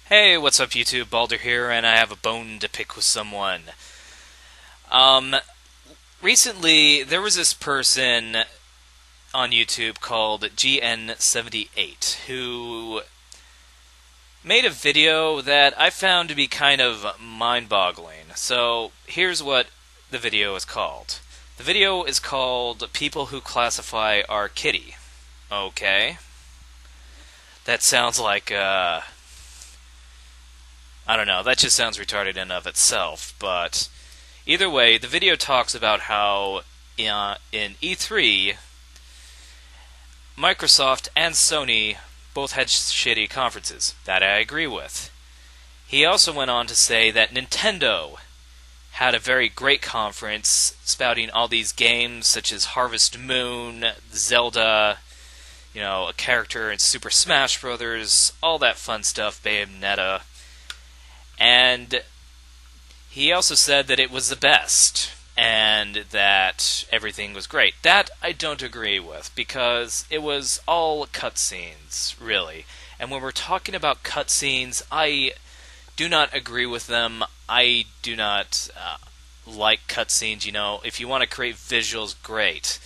Hey, what's up YouTube? Balder here, and I have a bone to pick with someone. Um, Recently, there was this person on YouTube called GN78 who made a video that I found to be kind of mind-boggling. So, here's what the video is called. The video is called People Who Classify Our Kitty. Okay. That sounds like, I don't know, that just sounds retarded in and of itself, but either way, the video talks about how in E3, Microsoft and Sony both had shitty conferences. That I agree with. He also went on to say that Nintendo had a very great conference, spouting all these games such as Harvest Moon, Zelda, a character in Super Smash Bros., all that fun stuff, Bayonetta. And he also said that it was the best, and that everything was great. That I don't agree with, because it was all cutscenes, really. And when we're talking about cutscenes, I do not agree with them. I do not like cutscenes. If you want to create visuals, great.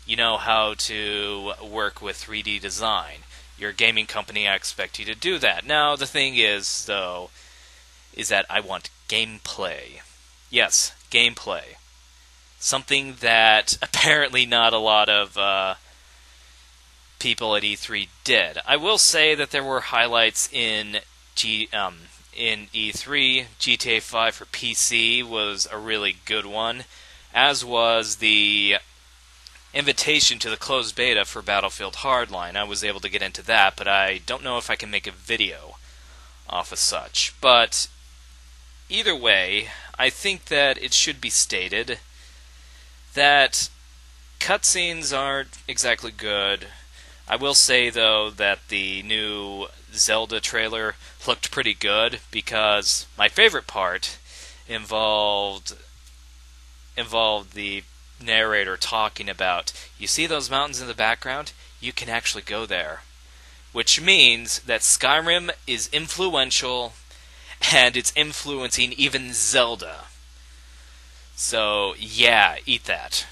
You know how to work with 3D design. You're a gaming company, I expect you to do that. Now, the thing is, though, is that I want gameplay. Yes, gameplay. Something that apparently not a lot of people at E3 did. I will say that there were highlights in E3. GTA 5 for PC was a really good one, as was the invitation to the closed beta for Battlefield Hardline. I was able to get into that, but I don't know if I can make a video off of such. But either way, I think that it should be stated that cutscenes aren't exactly good. I will say, though, that the new Zelda trailer looked pretty good, because my favorite part involved the narrator talking about, you see those mountains in the background? You can actually go there. Which means that Skyrim is influential, and it's influencing even Zelda. So, yeah, eat that.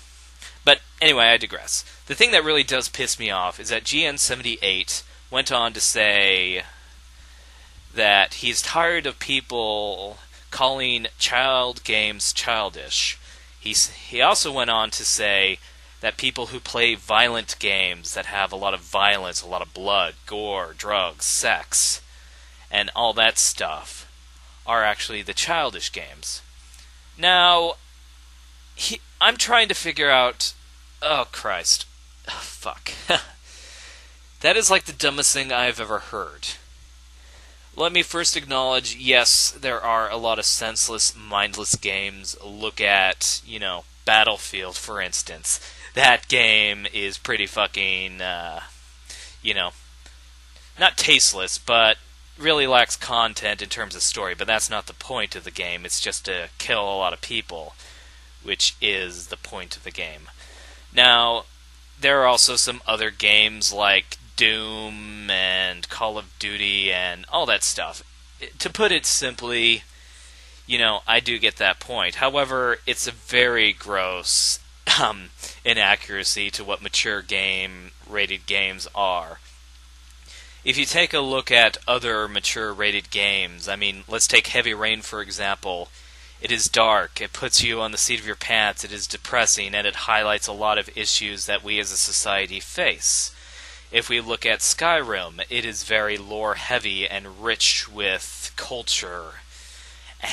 But anyway, I digress. The thing that really does piss me off is that GN78 went on to say that he's tired of people calling child games childish. He also went on to say that people who play violent games that have a lot of violence, a lot of blood, gore, drugs, sex, and all that stuff are actually the childish games. Now, I'm trying to figure out... Oh, Christ. Oh, fuck. That is like the dumbest thing I've ever heard. Let me first acknowledge, yes, there are a lot of senseless, mindless games. Look at, Battlefield, for instance. That game is pretty fucking, not tasteless, but really lacks content in terms of story. But that's not the point of the game. It's just to kill a lot of people, which is the point of the game. Now, there are also some other games like Doom and Call of Duty and all that stuff. To put it simply, I do get that point. However, it's a very gross inaccuracy to what mature rated games are. If you take a look at other mature rated games, let's take Heavy Rain for example. It is dark, it puts you on the seat of your pants, it is depressing, and it highlights a lot of issues that we as a society face. If we look at Skyrim, it is very lore-heavy and rich with culture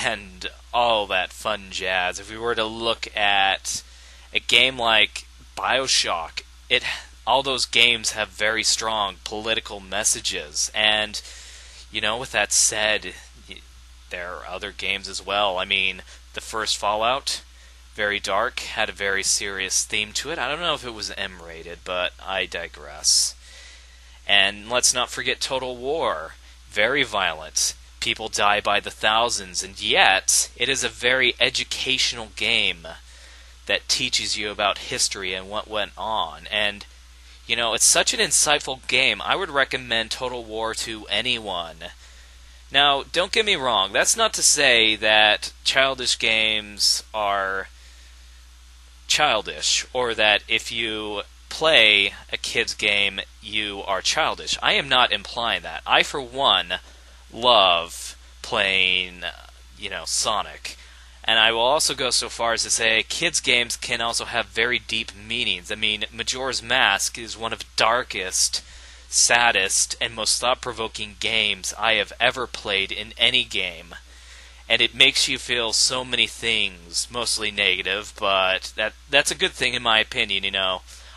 and all that fun jazz. If we were to look at a game like BioShock, all those games have very strong political messages. And, with that said, there are other games as well. The first Fallout, very dark, had a very serious theme to it. I don't know if it was M-rated, but I digress. And let's not forget Total War. Very violent. People die by the thousands, and yet it is a very educational game that teaches you about history and what went on. And, it's such an insightful game. I would recommend Total War to anyone Now, don't get me wrong, that's not to say that childish games are childish, or that if you play a kid's game, you are childish. I am not implying that. I, for one, love playing, Sonic. And I will also go so far as to say kids' games can also have very deep meanings. I mean, Majora's Mask is one of the darkest, saddest, and most thought-provoking games I have ever played in any game. And it makes you feel so many things, mostly negative, but that's a good thing in my opinion,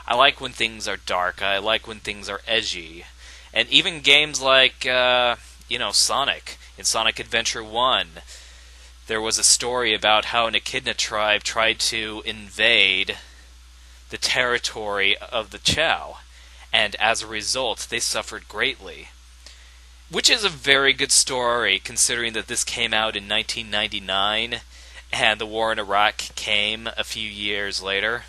I like when things are dark, I like when things are edgy. And even games like, Sonic. In Sonic Adventure 1, there was a story about how an Echidna tribe tried to invade the territory of the Chao, and as a result, they suffered greatly. Which is a very good story, considering that this came out in 1999, and the war in Iraq came a few years later.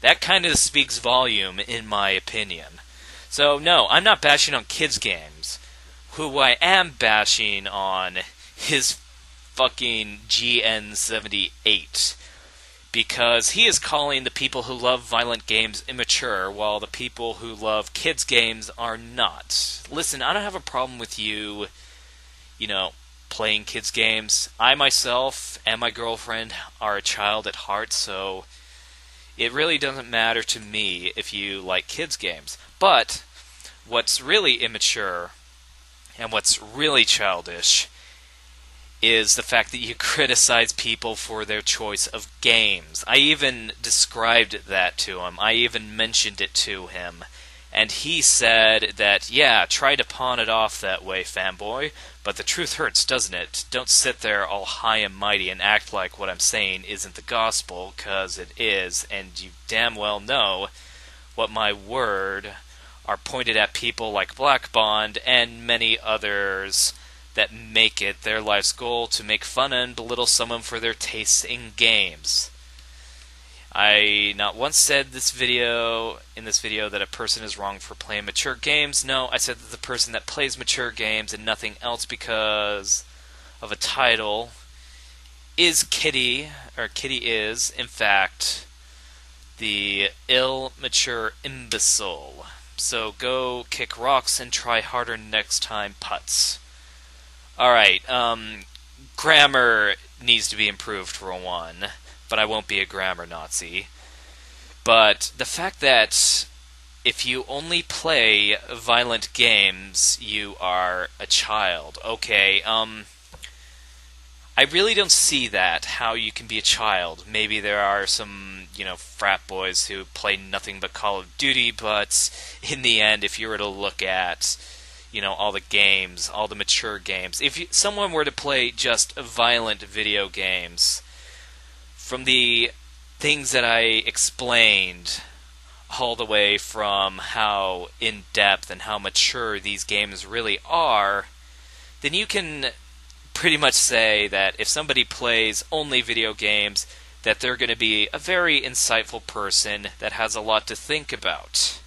That kind of speaks volume, in my opinion. So, no, I'm not bashing on kids' games. Who I am bashing on is fucking GN78. Because he is calling the people who love violent games immature, while the people who love kids' games are not. Listen, I don't have a problem with you, playing kids' games. I myself and my girlfriend are a child at heart, so it really doesn't matter to me if you like kids' games. But what's really immature and what's really childish is the fact that you criticize people for their choice of games. I even described that to him. I even mentioned it to him. And he said that, yeah, try to pawn it off that way, fanboy, but the truth hurts, doesn't it? Don't sit there all high and mighty and act like what I'm saying isn't the gospel, 'cause it is, and you damn well know what my word are pointed at people like Black Bond and many others that make it their life's goal to make fun and belittle someone for their tastes in games. I not once said in this video that a person is wrong for playing mature games. No, I said that the person that plays mature games and nothing else because of a title is Kitty is, in fact, the ill-mature imbecile. So go kick rocks and try harder next time, putz. Alright, grammar needs to be improved for one, but I won't be a grammar Nazi. But the fact that if you only play violent games, you are a child. Okay, I really don't see that, how you can be a child. Maybe there are some, frat boys who play nothing but Call of Duty, but in the end, if you were to look at all the games, all the mature games. If someone were to play just violent video games, from the things that I explained, all the way from how in-depth and how mature these games really are, then you can pretty much say that if somebody plays only video games, that they're going to be a very insightful person that has a lot to think about.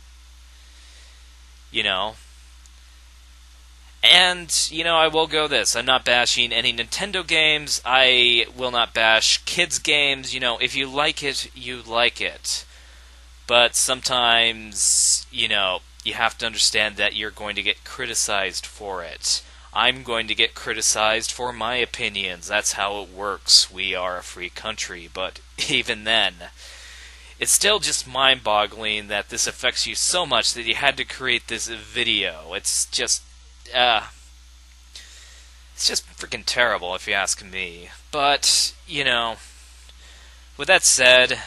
And, I will go this. I'm not bashing any Nintendo games. I will not bash kids' games. If you like it, you like it. But sometimes, you have to understand that you're going to get criticized for it. I'm going to get criticized for my opinions. That's how it works. We are a free country. But even then, it's still just mind-boggling that this affects you so much that you had to create this video. It's just freaking terrible if you ask me. But, with that said,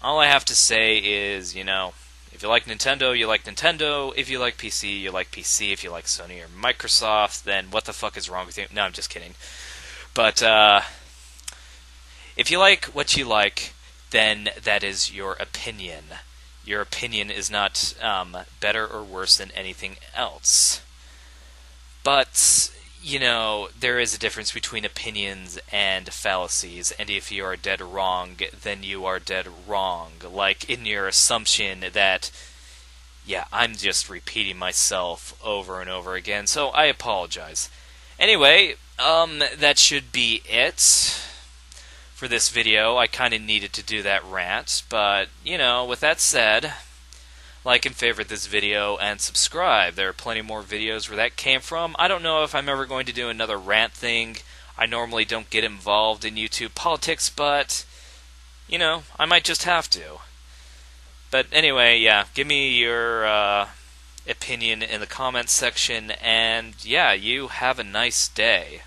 all I have to say is, if you like Nintendo, you like Nintendo. If you like PC, you like PC. If you like Sony or Microsoft, then what the fuck is wrong with you? No, I'm just kidding. But, if you like what you like, then that is your opinion. Your opinion is not better or worse than anything else. But, there is a difference between opinions and fallacies, and if you are dead wrong, then you are dead wrong. Like in your assumption that, yeah, I'm just repeating myself over and over again, so I apologize. Anyway, that should be it for this video. I kind of needed to do that rant, but, with that said, like and favorite this video and subscribe. There are plenty more videos where that came from. I don't know if I'm ever going to do another rant thing. I normally don't get involved in YouTube politics, but, I might just have to. But anyway, yeah, give me your opinion in the comments section, and yeah, you have a nice day.